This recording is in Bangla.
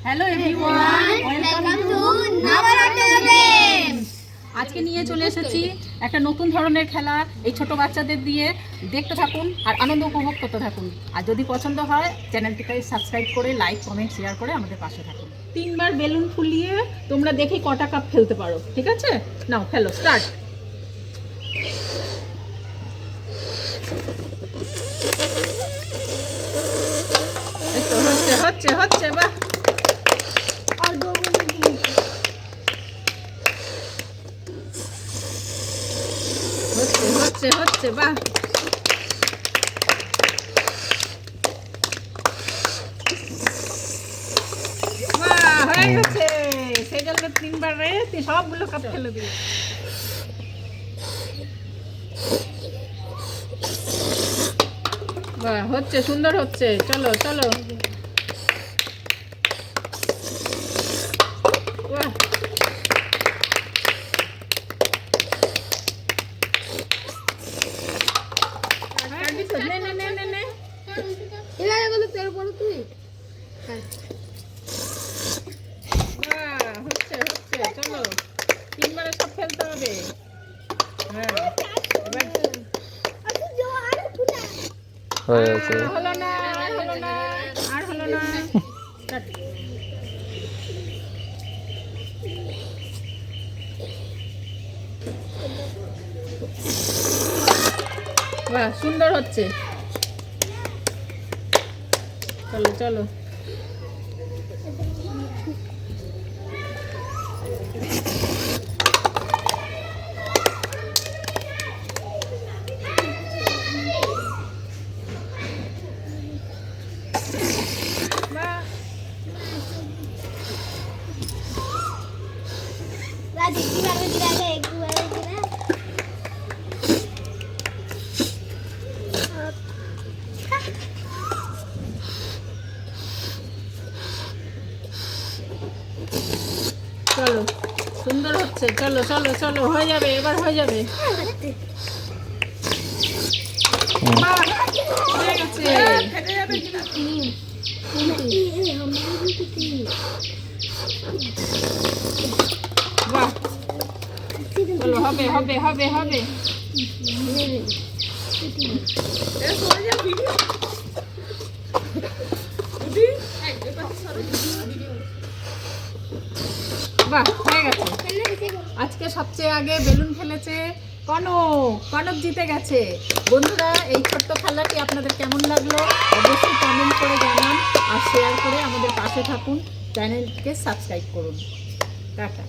Hello everyone, welcome to Navaratna Games. আজকে নিয়ে চলে এসেছি একটা নতুন ধরনের খেলা। এই ছোট বাচ্চাদের দিয়ে দেখতে থাকুন আর আনন্দ উপভোগ করতে থাকুন। আর যদি পছন্দ হয় চ্যানেলটিকে সাবস্ক্রাইব করে লাইক কমেন্ট শেয়ার করে আমাদের পাশে থাকুন। 3 বার বেলুন ফুলিয়ে তোমরা দেখি কটা কাপ ফেলতে পারো, ঠিক আছে? নাও ফেলো, স্টার্ট। হচ্ছে হচ্ছে বাহ, হচ্ছে হচ্ছে বাহ, বাহ হয়ে গেছে। সেজল 3 বার সবগুলো কাপ ফেলে দিয়ে। বাহ, হচ্ছে, সুন্দর হচ্ছে। চলো চলো, বাহ হচ্ছে হচ্ছে। চলো 3 বারে সব ফেলতে হবে। হ্যাঁ হলো না, আর হলো না, আর হলো না। বাহ, সুন্দর হচ্ছে। চলো চলো, চলো সুন্দর হচ্ছে। চলো চলো চলো, হয়ে যাবে, এবার হয়ে যাবে। বাহ, হয়ে গেছে। বাহ, চলো, হবে হবে হবে হবে। বাহ, হয়ে গেছে। আজকে সবচেয়ে আগে বেলুন ফেলেছে কনক। কনক জিতে গেছে। বন্ধুরা, এই ছোট্ট খেলাটি আপনাদের কেমন লাগলো অবশ্যই কমেন্ট করে জানান আর শেয়ার করে আমাদের পাশে থাকুন। চ্যানেলকে সাবস্ক্রাইব করুন। টাটা।